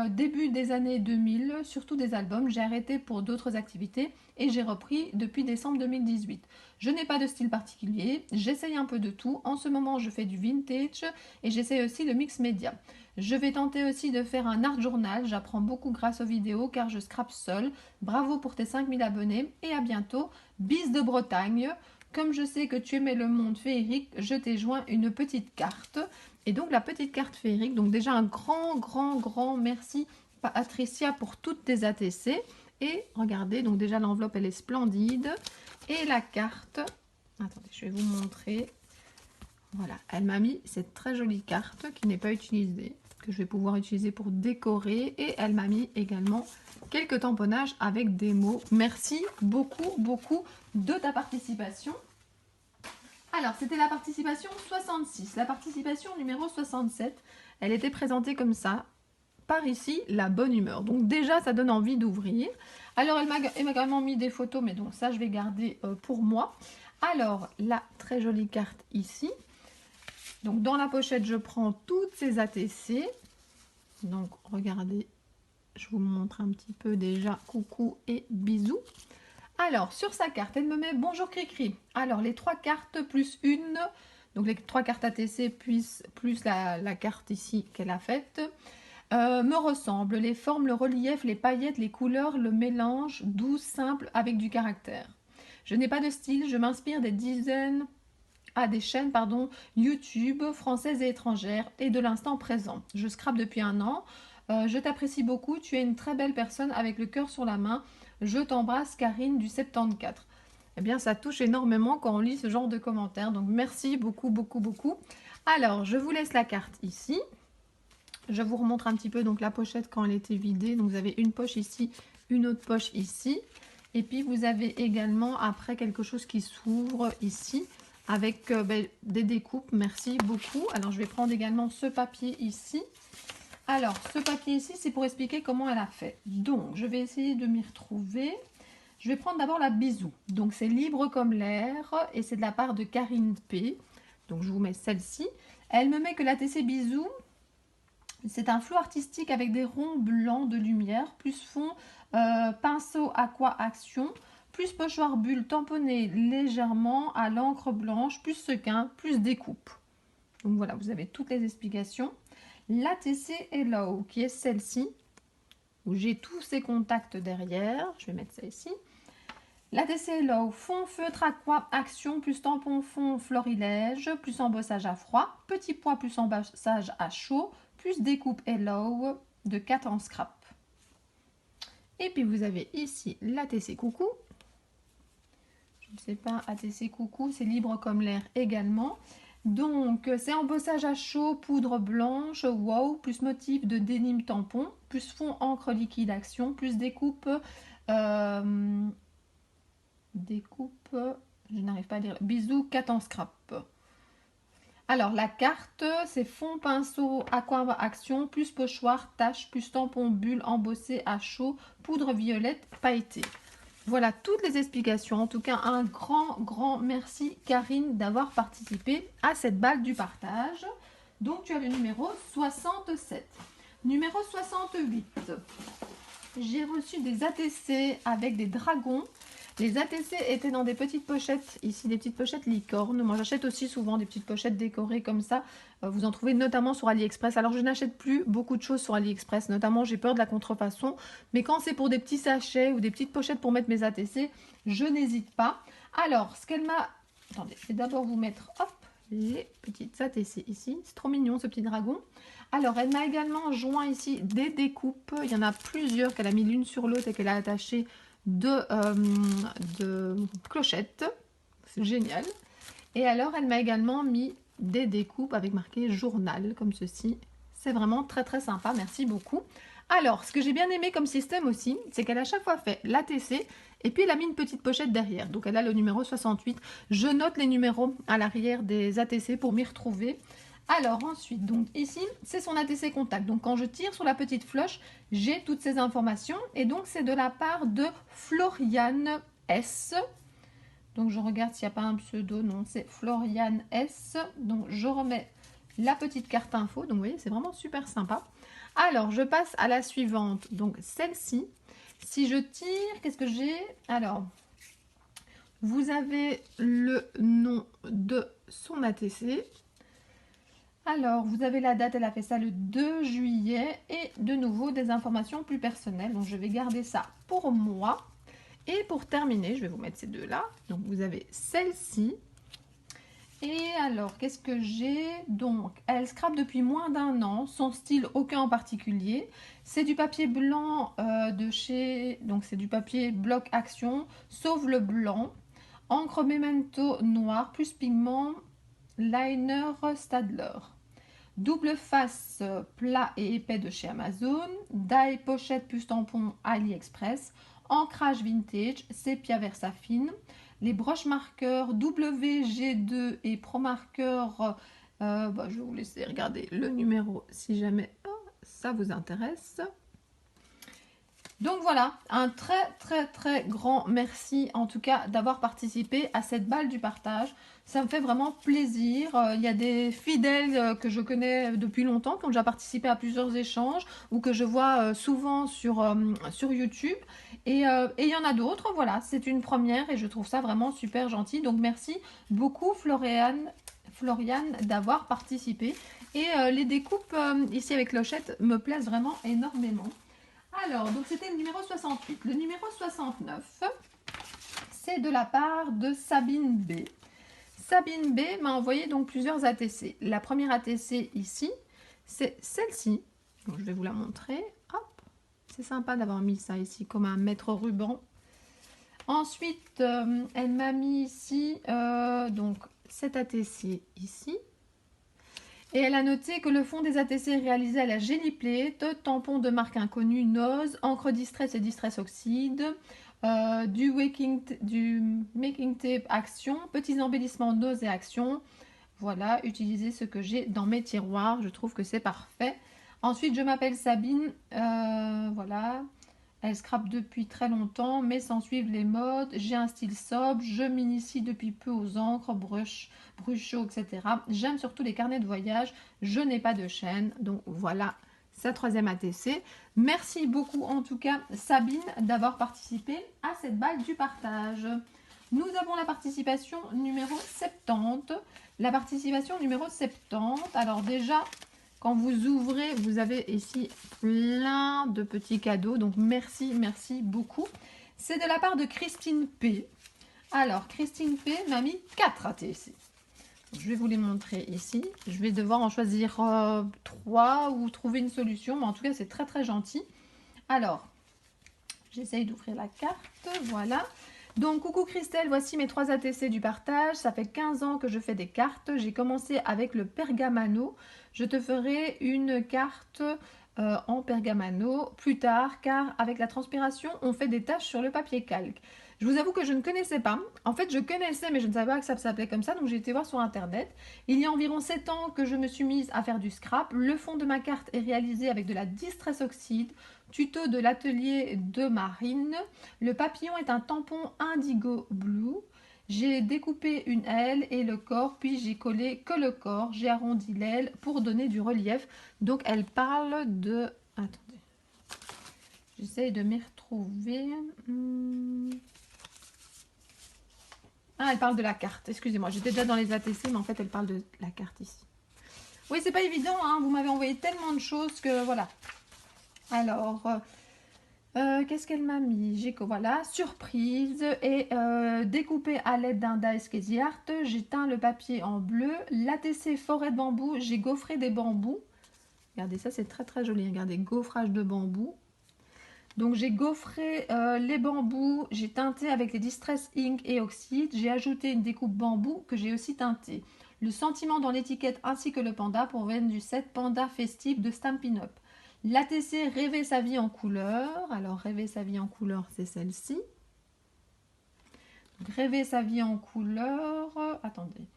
Speaker 1: début des années 2000, surtout des albums. J'ai arrêté pour d'autres activités et j'ai repris depuis décembre 2018. Je n'ai pas de style particulier, j'essaye un peu de tout. En ce moment, je fais du vintage et j'essaye aussi le mix média. Je vais tenter aussi de faire un art journal. J'apprends beaucoup grâce aux vidéos car je scrape seule. Bravo pour tes 5000 abonnés et à bientôt. Bis de Bretagne. Comme je sais que tu aimais le monde féerique, je t'ai joint une petite carte. Et donc la petite carte féerique, donc déjà un grand merci Patricia pour toutes tes ATC. Et regardez, donc déjà l'enveloppe elle est splendide. Et la carte, attendez, je vais vous montrer. Voilà, elle m'a mis cette très jolie carte qui n'est pas utilisée, que je vais pouvoir utiliser pour décorer. Et elle m'a mis également quelques tamponnages avec des mots. Merci beaucoup de ta participation. Alors, c'était la participation 66. La participation numéro 67, elle était présentée comme ça. Par ici, la bonne humeur. Donc déjà, ça donne envie d'ouvrir. Alors, elle m'a également mis des photos, mais donc ça, je vais garder pour moi. Alors, la très jolie carte ici. Donc, dans la pochette, je prends toutes ces ATC. Donc, regardez, je vous montre un petit peu déjà. Coucou et bisous. Alors, sur sa carte, elle me met bonjour Cricri. Alors, les 3 cartes plus une, donc les 3 cartes ATC plus la carte ici qu'elle a faite, me ressemblent. Les formes, le relief, les paillettes, les couleurs, le mélange, doux, simple, avec du caractère. Je n'ai pas de style, je m'inspire des chaînes YouTube françaises et étrangères et de l'instant présent. Je scrape depuis un an. Je t'apprécie beaucoup, tu es une très belle personne avec le cœur sur la main. Je t'embrasse Karine du 74. Eh bien, ça touche énormément quand on lit ce genre de commentaires. Donc, merci beaucoup. Alors, je vous laisse la carte ici. Je vous remontre un petit peu donc la pochette quand elle était vidée. Donc, vous avez une poche ici, une autre poche ici. Et puis, vous avez également après quelque chose qui s'ouvre ici avec des découpes. Merci beaucoup. Alors, je vais prendre également ce papier ici. Alors, ce papier ici, c'est pour expliquer comment elle a fait. Donc, je vais essayer de m'y retrouver. Je vais prendre d'abord la bisou. Donc, c'est libre comme l'air et c'est de la part de Karine P. Donc, je vous mets celle-ci. Elle me met que la TC bisou, c'est un flou artistique avec des ronds blancs de lumière, plus fond pinceau aqua action, plus pochoir bulle tamponné légèrement à l'encre blanche, plus sequin, plus découpe. Donc, voilà, vous avez toutes les explications. L'ATC Hello, qui est celle-ci, où j'ai tous ces contacts derrière. Je vais mettre ça ici. L'ATC Hello, fond feutre aqua action, plus tampon fond florilège, plus embossage à froid, petit pois plus embossage à chaud, plus découpe Hello de 4 en scrap. Et puis vous avez ici l'ATC Coucou. Je ne sais pas, ATC Coucou, c'est libre comme l'air également. Donc, c'est embossage à chaud, poudre blanche, wow, plus motif de dénime tampon, plus fond encre liquide action, plus découpe, je n'arrive pas à lire, bisous, 4 en scrap. Alors, la carte, c'est fond pinceau aqua action, plus pochoir, tache, plus tampon bulle embossé à chaud, poudre violette pailletée. Voilà toutes les explications. En tout cas, un grand merci Karine d'avoir participé à cette balle du partage. Donc, tu as le numéro 67. Numéro 68. J'ai reçu des ATC avec des dragons. Les ATC étaient dans des petites pochettes, ici des petites pochettes licornes. Moi j'achète aussi souvent des petites pochettes décorées comme ça. Vous en trouvez notamment sur AliExpress. Alors je n'achète plus beaucoup de choses sur AliExpress, notamment j'ai peur de la contrefaçon. Mais quand c'est pour des petits sachets ou des petites pochettes pour mettre mes ATC, je n'hésite pas. Alors ce qu'elle m'a... Attendez, je vais d'abord vous mettre les petites ATC ici. C'est trop mignon ce petit dragon. Alors elle m'a également joint ici des découpes. Il y en a plusieurs qu'elle a mis l'une sur l'autre et qu'elle a attachées de clochettes. C'est génial. Et alors elle m'a également mis des découpes avec marqué journal comme ceci. C'est vraiment très sympa, merci beaucoup. Alors ce que j'ai bien aimé comme système aussi, c'est qu'elle a chaque fois fait l'ATC et puis elle a mis une petite pochette derrière. Donc elle a le numéro 68. Je note les numéros à l'arrière des ATC pour m'y retrouver. Alors ensuite, donc ici, c'est son ATC contact. Donc quand je tire sur la petite floche, j'ai toutes ces informations. Et donc c'est de la part de Floriane S. Donc je regarde s'il n'y a pas un pseudo. Non, c'est Floriane S. Donc je remets la petite carte info. Donc vous voyez, c'est vraiment super sympa. Alors, je passe à la suivante. Donc celle-ci, si je tire, qu'est-ce que j'ai? Alors, vous avez le nom de son ATC. Alors, vous avez la date, elle a fait ça le 2 juillet. Et de nouveau, des informations plus personnelles. Donc, je vais garder ça pour moi. Et pour terminer, je vais vous mettre ces deux-là. Donc, vous avez celle-ci. Et alors, qu'est-ce que j'ai? Donc, elle scrape depuis moins d'1 an. Son style, aucun en particulier. C'est du papier blanc de chez... Donc, c'est du papier bloc action, sauf le blanc. Encre Memento noir, plus pigment, liner Stadler. Double face plat et épais de chez Amazon. Die pochette plus tampon AliExpress. Ancrage vintage, sépia Versafine. Les broches marqueurs WG2 et Pro Marqueur. Je vais vous laisser regarder le numéro si jamais ça vous intéresse. Donc voilà, un très grand merci en tout cas d'avoir participé à cette balle du partage. Ça me fait vraiment plaisir. Il y a des fidèles que je connais depuis longtemps qui ont déjà participé à plusieurs échanges ou que je vois souvent sur YouTube. Et il y en a d'autres, voilà, c'est une première et je trouve ça vraiment super gentil. Donc merci beaucoup Floriane d'avoir participé. Et les découpes ici avec clochette me plaisent vraiment énormément. Alors, donc c'était le numéro 68. Le numéro 69, c'est de la part de Sabine B. Sabine B m'a envoyé donc plusieurs ATC. La première ATC ici, c'est celle-ci. Je vais vous la montrer. Hop, c'est sympa d'avoir mis ça ici comme un mètre ruban. Ensuite, elle m'a mis ici donc cette ATC ici. Et elle a noté que le fond des ATC est réalisé à la Jelly Plate, tampon de marque inconnue, Nose, encre Distress et Distress Oxide, du Making Tape Action, petits embellissements Nose et Action. Voilà, utiliser ce que j'ai dans mes tiroirs, je trouve que c'est parfait. Ensuite, je m'appelle Sabine, voilà. Elle scrape depuis très longtemps, mais sans suivre les modes. J'ai un style sobre, je m'initie depuis peu aux encres, bruchot, etc. J'aime surtout les carnets de voyage. Je n'ai pas de chaîne. Donc voilà sa troisième ATC. Merci beaucoup en tout cas Sabine d'avoir participé à cette balle du partage. Nous avons la participation numéro 70. La participation numéro 70. Alors déjà... Quand vous ouvrez, vous avez ici plein de petits cadeaux. Donc, merci beaucoup. C'est de la part de Christine P. Alors, Christine P m'a mis 4 ATC. Je vais vous les montrer ici. Je vais devoir en choisir 3 ou trouver une solution. Mais en tout cas, c'est très gentil. Alors, j'essaye d'ouvrir la carte. Voilà. Donc, coucou Christelle, voici mes 3 ATC du partage. Ça fait 15 ans que je fais des cartes. J'ai commencé avec le Pergamano. Je te ferai une carte en Pergamano plus tard, car avec la transpiration, on fait des taches sur le papier calque. Je vous avoue que je ne connaissais pas. En fait, je connaissais, mais je ne savais pas que ça s'appelait comme ça, donc j'ai été voir sur Internet. Il y a environ 7 ans que je me suis mise à faire du scrap. Le fond de ma carte est réalisé avec de la Distress Oxide, tuto de l'atelier de Marine. Le papillon est un tampon indigo blue. J'ai découpé une aile et le corps, puis j'ai collé que le corps. J'ai arrondi l'aile pour donner du relief. Donc, elle parle de... Attendez. J'essaye de m'y retrouver. Ah, elle parle de la carte. Excusez-moi, j'étais déjà dans les ATC, mais en fait, elle parle de la carte ici. Oui, c'est pas évident, hein. Vous m'avez envoyé tellement de choses que voilà. Alors... qu'est-ce qu'elle m'a mis? Voilà, surprise et découpé à l'aide d'un dice Crazy Art. J'ai teint le papier en bleu. L'ATC forêt de bambou, j'ai gaufré des bambous. Regardez, ça c'est très joli. Regardez, gaufrage de bambou. Donc j'ai gaufré les bambous, j'ai teinté avec les Distress Ink et Oxyde. J'ai ajouté une découpe bambou que j'ai aussi teintée. Le sentiment dans l'étiquette ainsi que le panda proviennent du set Panda Festive de Stampin' Up. L'ATC Rêver sa vie en couleur. Alors, Rêver sa vie en couleur, c'est celle-ci. Rêver sa vie en couleur. Attendez.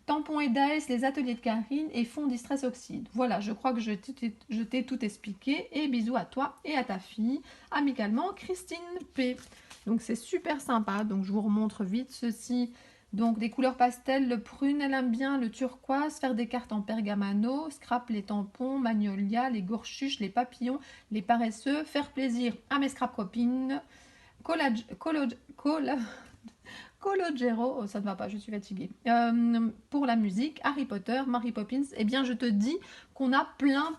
Speaker 1: Tampon et dice, les ateliers de Karine et fond Distress Oxide. Voilà, je crois que je t'ai tout expliqué. Et bisous à toi et à ta fille. Amicalement, Christine P. Donc, c'est super sympa. Donc, je vous remontre vite ceci. Donc des couleurs pastel, le prune, elle aime bien, le turquoise, faire des cartes en pergamano, scrap les tampons, magnolia, les gourchuches, les papillons, les paresseux, faire plaisir à mes scrap copines, Cologero, oh, ça ne va pas, je suis fatiguée. Pour la musique, Harry Potter, Mary Poppins, eh bien je te dis qu'on a plein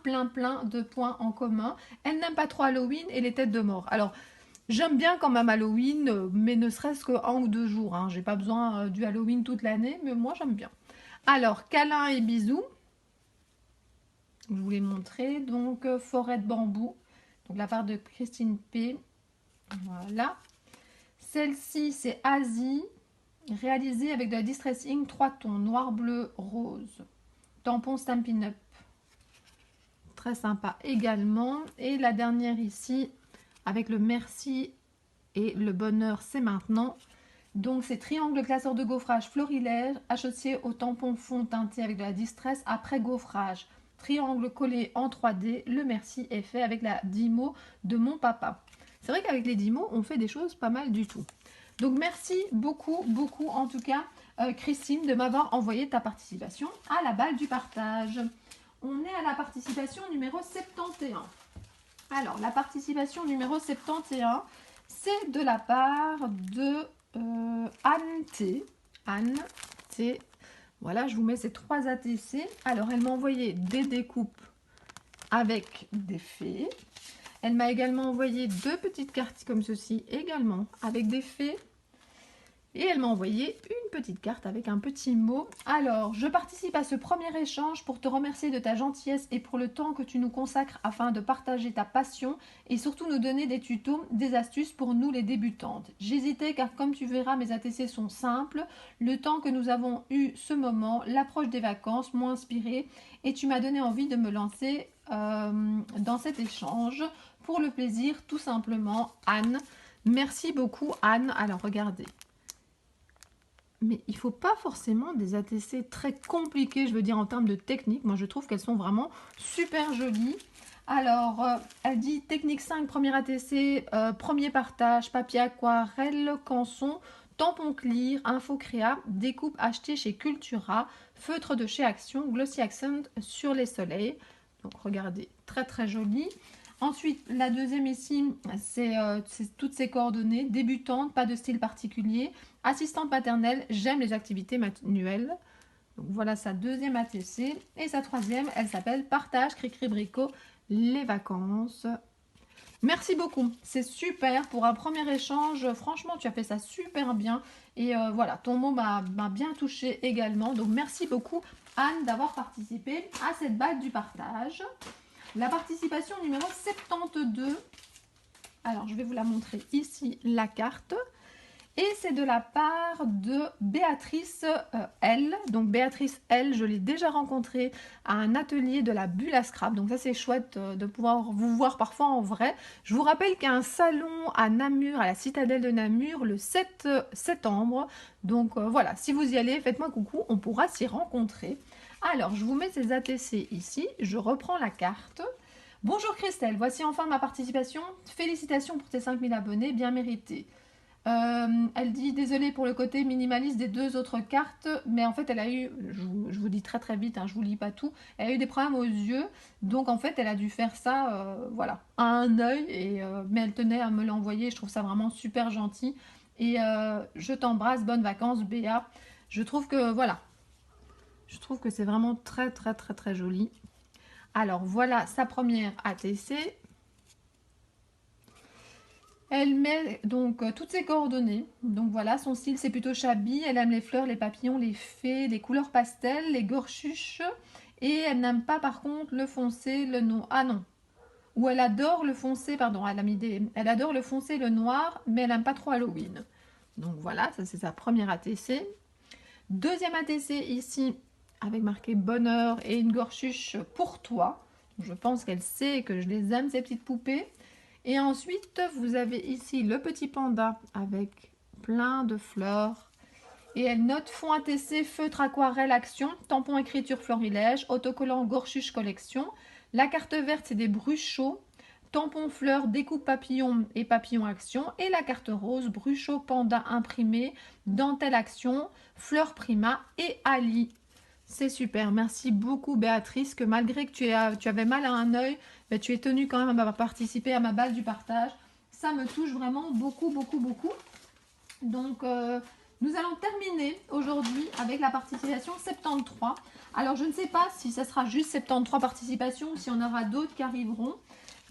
Speaker 1: de points en commun. Elle n'aime pas trop Halloween et les têtes de mort. Alors, j'aime bien quand même Halloween, mais ne serait-ce que 1 ou 2 jours. Hein. J'ai pas besoin du Halloween toute l'année, mais moi j'aime bien. Alors, câlin et bisous. Je vous l'ai montré. Donc, forêt de bambou. Donc, la part de Christine P. Voilà. Celle-ci, c'est Asie. Réalisée avec de la distressing 3 tons, noir, bleu, rose. Tampon Stampin' Up. Très sympa également. Et la dernière ici, avec le merci et le bonheur, c'est maintenant. Donc c'est triangle classeur de gaufrage florilège associé au tampon fond teinté avec de la distress après gaufrage. Triangle collé en 3D. Le merci est fait avec la Dymo de mon papa. C'est vrai qu'avec les Dymo, on fait des choses pas mal du tout. Donc merci beaucoup en tout cas Christine de m'avoir envoyé ta participation à la balle du partage. On est à la participation numéro 71. Alors la participation numéro 71, c'est de la part de Anne T. Anne T. Voilà, je vous mets ces 3 ATC. Alors elle m'a envoyé des découpes avec des fées. Elle m'a également envoyé 2 petites cartes comme ceci, également avec des fées. Et elle m'a envoyé une petite carte avec un petit mot. Alors, je participe à ce premier échange pour te remercier de ta gentillesse et pour le temps que tu nous consacres afin de partager ta passion et surtout nous donner des tutos, des astuces pour nous les débutantes. J'hésitais car comme tu verras, mes ATC sont simples. Le temps que nous avons eu ce moment, l'approche des vacances m'ont inspiré et tu m'as donné envie de me lancer dans cet échange pour le plaisir tout simplement. Anne, merci beaucoup Anne. Alors regardez. Mais il ne faut pas forcément des ATC très compliqués, je veux dire en termes de technique. Moi, je trouve qu'elles sont vraiment super jolies. Alors, elle dit technique 5, premier ATC, premier partage, papier aquarelle, canson, tampon clear, info créa, découpe achetée chez Cultura, feutre de chez Action, glossy accent sur les soleils. Donc, regardez, très joli. Ensuite, la deuxième ici, c'est toutes ces coordonnées. Débutante, pas de style particulier. Assistante maternelle, j'aime les activités manuelles. Donc voilà sa deuxième ATC. Et sa troisième, elle s'appelle Partage, Cricri Bricot, les vacances. Merci beaucoup, c'est super pour un premier échange. Franchement, tu as fait ça super bien. Et voilà, ton mot m'a bien touché également. Donc merci beaucoup Anne d'avoir participé à cette balle du partage. La participation numéro 72. Alors, je vais vous la montrer ici, la carte. Et c'est de la part de Béatrice L. Donc, Béatrice L, je l'ai déjà rencontrée à un atelier de la bulle à scrap. Donc, ça, c'est chouette de pouvoir vous voir parfois en vrai. Je vous rappelle qu'il y a un salon à Namur, à la citadelle de Namur, le 7 septembre. Donc, voilà, si vous y allez, faites-moi coucou, on pourra s'y rencontrer. Alors, je vous mets ces ATC ici. Je reprends la carte. Bonjour Christelle, voici enfin ma participation. Félicitations pour tes 5000 abonnés, bien mérité. Elle dit désolée pour le côté minimaliste des 2 autres cartes, mais en fait elle a eu, je vous dis très vite, hein, je vous lis pas tout, elle a eu des problèmes aux yeux, donc en fait elle a dû faire ça, voilà, à un œil, mais elle tenait à me l'envoyer, je trouve ça vraiment super gentil, et je t'embrasse, bonnes vacances Béa. Je trouve que voilà, je trouve que c'est vraiment très joli. Alors voilà sa première ATC. Elle met donc toutes ses coordonnées. Donc voilà, son style c'est plutôt shabby. Elle aime les fleurs, les papillons, les fées, les couleurs pastel, les gorchuches. Et elle n'aime pas par contre le foncé, le noir. Ah non. Ou elle adore le foncé, pardon, elle a mis des... Elle adore le foncé, le noir, mais elle n'aime pas trop Halloween. Donc voilà, ça c'est sa première ATC. Deuxième ATC ici, avec marqué bonheur et une gorchuche pour toi. Je pense qu'elle sait que je les aime, ces petites poupées. Et ensuite, vous avez ici le petit panda avec plein de fleurs. Et elle note fond ATC, feutre aquarelle action, tampon écriture florilège, autocollant gorchuche collection. La carte verte, c'est des bruchaux. tampon fleur, découpe papillon et papillon action. Et la carte rose, Bruchot panda imprimé, dentelle action, fleur prima et Ali. C'est super, merci beaucoup Béatrice, que malgré que tu avais mal à un œil, ben, tu es tenue quand même à participer à ma balle du partage. Ça me touche vraiment beaucoup, beaucoup, beaucoup. Donc, nous allons terminer aujourd'hui avec la participation 73. Alors, je ne sais pas si ça sera juste 73 participations ou s'il y en aura d'autres qui arriveront.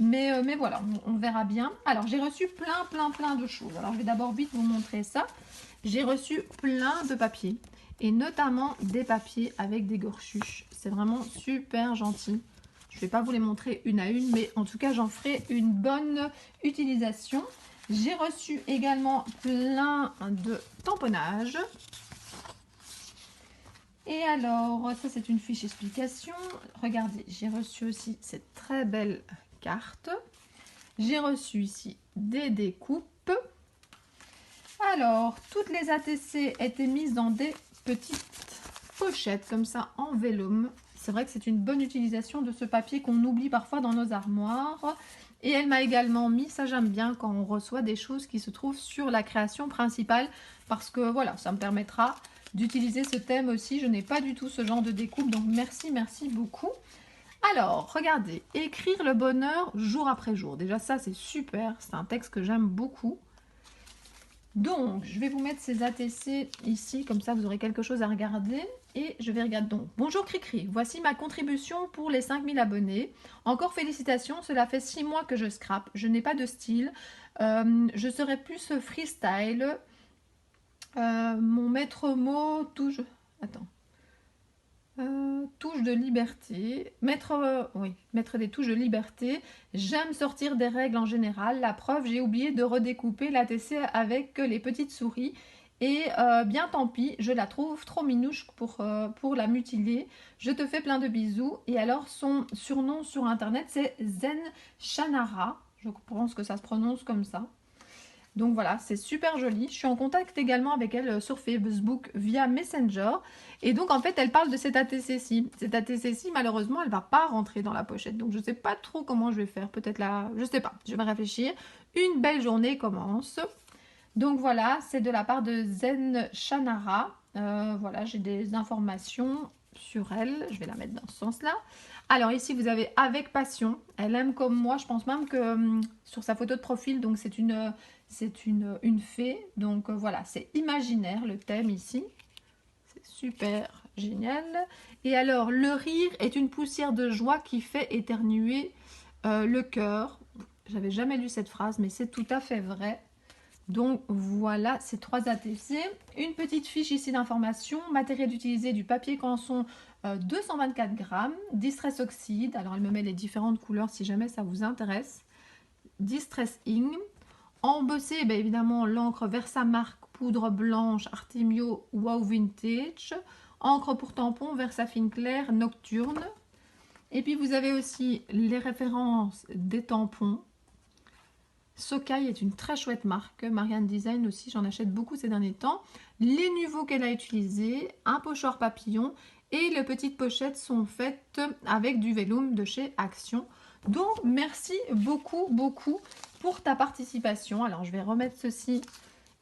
Speaker 1: Mais voilà, on verra bien. Alors, j'ai reçu plein de choses. Alors, je vais d'abord vite vous montrer ça. J'ai reçu plein de papiers. Et notamment des papiers avec des gorchuches. C'est vraiment super gentil. Je ne vais pas vous les montrer une à une, mais en tout cas, j'en ferai une bonne utilisation. J'ai reçu également plein de tamponnages. Et alors, ça c'est une fiche explication. Regardez, j'ai reçu aussi cette très belle carte. J'ai reçu ici des découpes. Alors, toutes les ATC étaient mises dans des petites pochettes comme ça en vélum. C'est vrai que c'est une bonne utilisation de ce papier qu'on oublie parfois dans nos armoires. Et elle m'a également mis, ça j'aime bien quand on reçoit des choses qui se trouvent sur la création principale, parce que voilà, ça me permettra d'utiliser ce thème aussi. Je n'ai pas du tout ce genre de découpe, donc merci beaucoup. Alors, regardez, écrire le bonheur jour après jour. Déjà ça c'est super, c'est un texte que j'aime beaucoup. Donc, je vais vous mettre ces ATC ici, comme ça vous aurez quelque chose à regarder. Et je vais regarder donc. Bonjour Cricri, voici ma contribution pour les 5000 abonnés. Encore félicitations, cela fait 6 mois que je scrape. Je n'ai pas de style. Je serai plus freestyle. Mon maître mot touche... Attends. Touche de liberté. Mettre des touches de liberté. J'aime sortir des règles en général. La preuve, j'ai oublié de redécouper l'ATC avec les petites souris. Et bien tant pis, je la trouve trop minouche pour la mutiler. Je te fais plein de bisous. Et alors son surnom sur internet c'est Zen Shanara. Je pense que ça se prononce comme ça. Donc voilà, c'est super joli. Je suis en contact également avec elle sur Facebook via Messenger. Et donc en fait, elle parle de cette ATC-ci. Cette ATC-ci, malheureusement, elle ne va pas rentrer dans la pochette. Donc je ne sais pas trop comment je vais faire. Peut-être là, je ne sais pas. Je vais réfléchir. Une belle journée commence. Donc voilà, c'est de la part de Zen Shanara. Voilà, j'ai des informations sur elle. Je vais la mettre dans ce sens-là. Alors ici, vous avez avec passion. Elle aime comme moi. Je pense même que sur sa photo de profil, donc c'est une fée. Donc voilà, c'est imaginaire le thème ici. C'est super génial. Et alors, le rire est une poussière de joie qui fait éternuer le cœur. J'avais jamais lu cette phrase, mais c'est tout à fait vrai. Donc voilà ces 3 ATC. Une petite fiche ici d'information. Matériel utilisé du papier canson 224 grammes. Distress oxyde. Alors elle me met les différentes couleurs si jamais ça vous intéresse. Distress ink. Embossé, bien évidemment, l'encre Versamark poudre blanche Artemio Wow Vintage. Encre pour tampon Versafine clair Nocturne. Et puis vous avez aussi les références des tampons. Sokai est une très chouette marque, Marianne Design aussi, j'en achète beaucoup ces derniers temps. Les nouveaux qu'elle a utilisés, un pochoir papillon et les petites pochettes sont faites avec du vélum de chez Action. Donc merci beaucoup pour ta participation. Alors je vais remettre ceci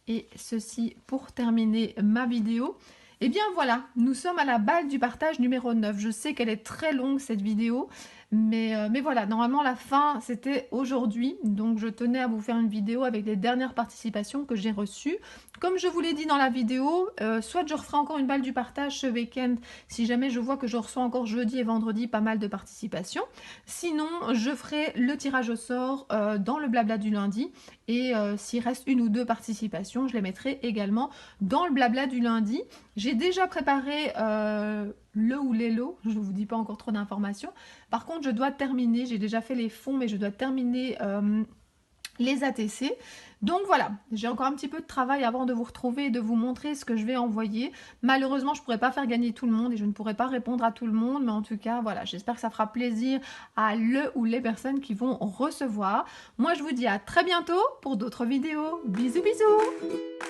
Speaker 1: et ceci pour terminer ma vidéo. Et bien voilà, nous sommes à la balle du partage numéro 9. Je sais qu'elle est très longue cette vidéo, mais voilà, normalement la fin c'était aujourd'hui. Donc je tenais à vous faire une vidéo avec les dernières participations que j'ai reçues. Comme je vous l'ai dit dans la vidéo, soit je referai encore une balle du partage ce week-end, si jamais je vois que je reçois encore jeudi et vendredi pas mal de participations. Sinon, je ferai le tirage au sort dans le blabla du lundi. Et s'il reste 1 ou 2 participations, je les mettrai également dans le blabla du lundi. J'ai déjà préparé le ou les lots, je ne vous dis pas encore trop d'informations. Par contre, je dois terminer, j'ai déjà fait les fonds, mais je dois terminer les ATC. Donc voilà, j'ai encore un petit peu de travail avant de vous retrouver et de vous montrer ce que je vais envoyer. Malheureusement, je ne pourrai pas faire gagner tout le monde et je ne pourrai pas répondre à tout le monde. Mais en tout cas, voilà, j'espère que ça fera plaisir à le ou les personnes qui vont recevoir. Moi, je vous dis à très bientôt pour d'autres vidéos. Bisous, bisous!